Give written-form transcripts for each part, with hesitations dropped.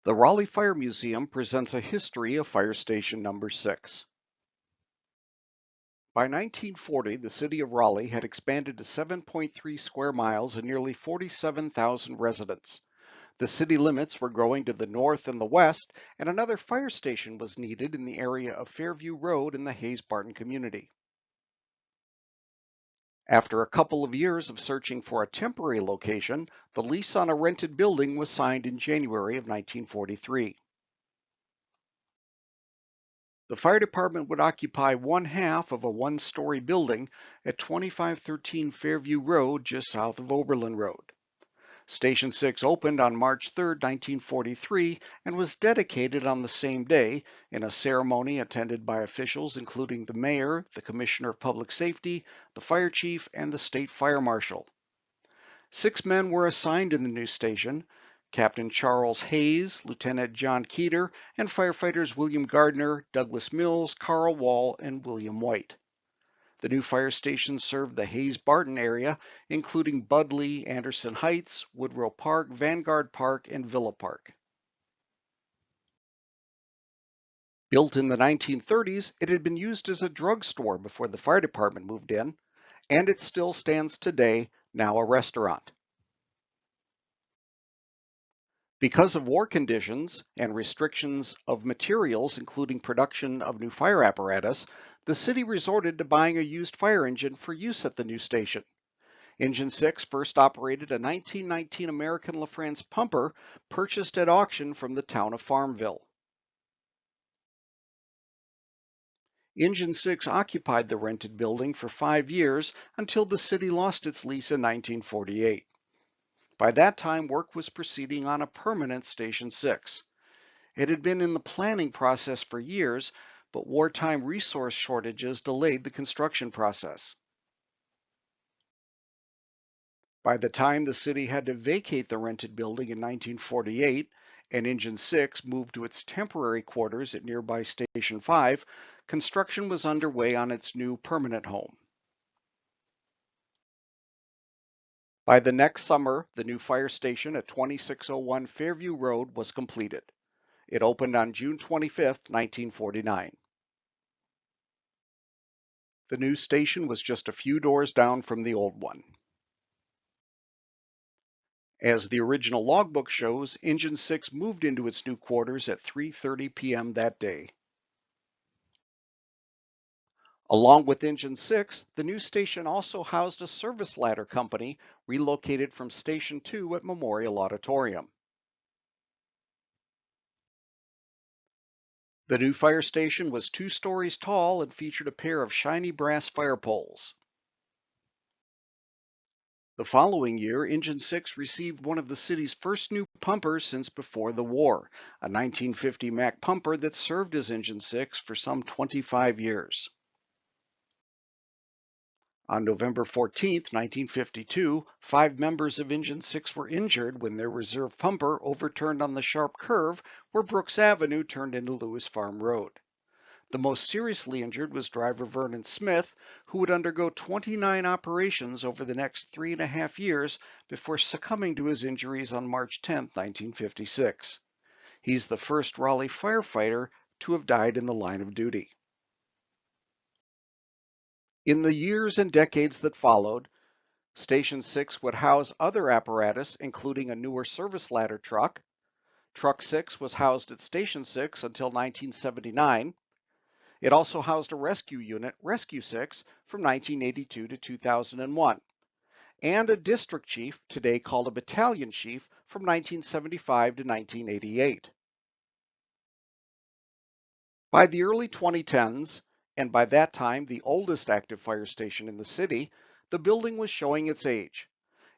The Raleigh Fire Museum presents a history of Fire Station Number 6. By 1940, the city of Raleigh had expanded to 7.3 square miles and nearly 47,000 residents. The city limits were growing to the north and the west, and another fire station was needed in the area of Fairview Road in the Hayes-Barton community. After a couple of years of searching for a temporary location, the lease on a rented building was signed in January of 1943. The fire department would occupy one half of a one-story building at 2513 Fairview Road, just south of Oberlin Road. Station 6 opened on March 3, 1943, and was dedicated on the same day in a ceremony attended by officials including the mayor, the commissioner of public safety, the fire chief, and the state fire marshal. 6 men were assigned in the new station: Captain Charles Hayes, Lieutenant John Keeter, and firefighters William Gardner, Douglas Mills, Carl Wall, and William White. The new fire station served the Hayes-Barton area, including Budley, Anderson Heights, Woodrow Park, Vanguard Park, and Villa Park. Built in the 1930s, it had been used as a drugstore before the fire department moved in, and it still stands today, now a restaurant. Because of war conditions and restrictions of materials, including production of new fire apparatus, the city resorted to buying a used fire engine for use at the new station. Engine 6 first operated a 1919 American LaFrance pumper purchased at auction from the town of Farmville. Engine 6 occupied the rented building for 5 years until the city lost its lease in 1948. By that time, work was proceeding on a permanent Station 6. It had been in the planning process for years, but wartime resource shortages delayed the construction process. By the time the city had to vacate the rented building in 1948 and Engine 6 moved to its temporary quarters at nearby Station 5, construction was underway on its new permanent home. By the next summer, the new fire station at 2601 Fairview Road was completed. It opened on June 25, 1949. The new station was just a few doors down from the old one. As the original logbook shows, Engine 6 moved into its new quarters at 3:30 p.m. that day. Along with Engine 6, the new station also housed a service ladder company relocated from Station 2 at Memorial Auditorium. The new fire station was 2 stories tall and featured a pair of shiny brass fire poles. The following year, Engine 6 received one of the city's first new pumpers since before the war, a 1950 Mack pumper that served as Engine 6 for some 25 years. On November 14, 1952, 5 members of Engine 6 were injured when their reserve pumper overturned on the sharp curve where Brooks Avenue turned into Lewis Farm Road. The most seriously injured was driver Vernon Smith, who would undergo 29 operations over the next 3.5 years before succumbing to his injuries on March 10, 1956. He's the first Raleigh firefighter to have died in the line of duty. In the years and decades that followed, Station 6 would house other apparatus, including a newer service ladder truck. Truck 6 was housed at Station 6 until 1979. It also housed a rescue unit, Rescue 6, from 1982 to 2001, and a district chief, today called a battalion chief, from 1975 to 1988. By the early 2010s, and by that time the oldest active fire station in the city, the building was showing its age.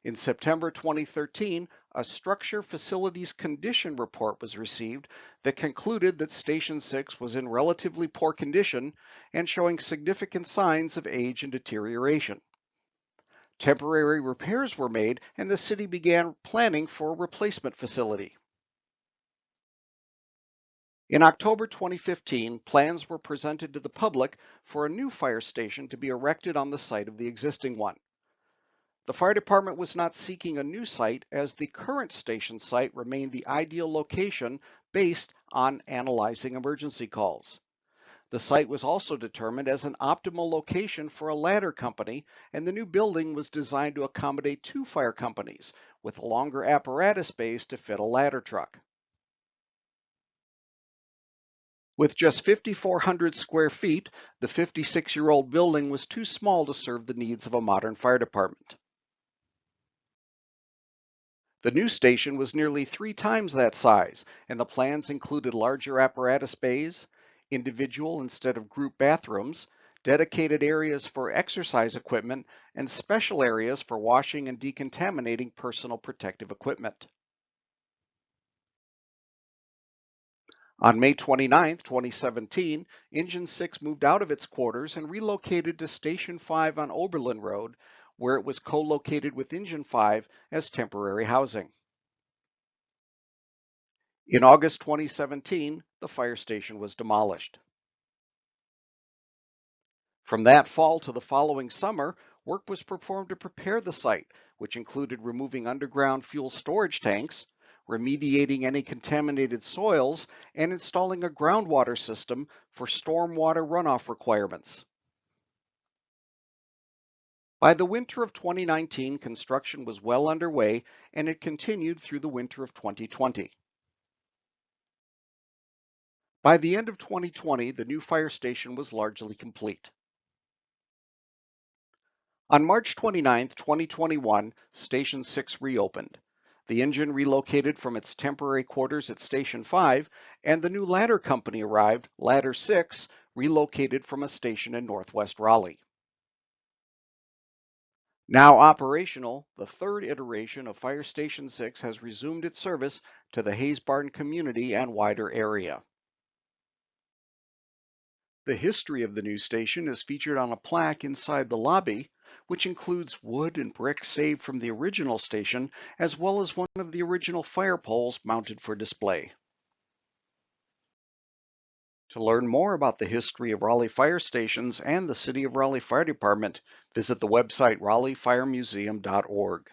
In September 2013, a structure facilities condition report was received that concluded that Station 6 was in relatively poor condition and showing significant signs of age and deterioration. Temporary repairs were made and the city began planning for a replacement facility. In October 2015, plans were presented to the public for a new fire station to be erected on the site of the existing one. The fire department was not seeking a new site as the current station site remained the ideal location based on analyzing emergency calls. The site was also determined as an optimal location for a ladder company, and the new building was designed to accommodate two fire companies with a longer apparatus base to fit a ladder truck. With just 5,400 square feet, the 56-year-old building was too small to serve the needs of a modern fire department. The new station was nearly 3 times that size, and the plans included larger apparatus bays, individual instead of group bathrooms, dedicated areas for exercise equipment, and special areas for washing and decontaminating personal protective equipment. On May 29, 2017, Engine 6 moved out of its quarters and relocated to Station 5 on Oberlin Road, where it was co-located with Engine 5 as temporary housing. In August 2017, the fire station was demolished. From that fall to the following summer, work was performed to prepare the site, which included removing underground fuel storage tanks, remediating any contaminated soils, and installing a groundwater system for stormwater runoff requirements. By the winter of 2019, construction was well underway, and it continued through the winter of 2020. By the end of 2020, the new fire station was largely complete. On March 29, 2021, Station 6 reopened. The engine relocated from its temporary quarters at Station 5, and the new ladder company arrived, Ladder 6, relocated from a station in northwest Raleigh. Now operational, the third iteration of Fire Station 6 has resumed its service to the Hayes Barn community and wider area. The history of the new station is featured on a plaque inside the lobby, which includes wood and brick saved from the original station, as well as one of the original fire poles mounted for display. To learn more about the history of Raleigh fire stations and the City of Raleigh Fire Department, visit the website raleighfiremuseum.org.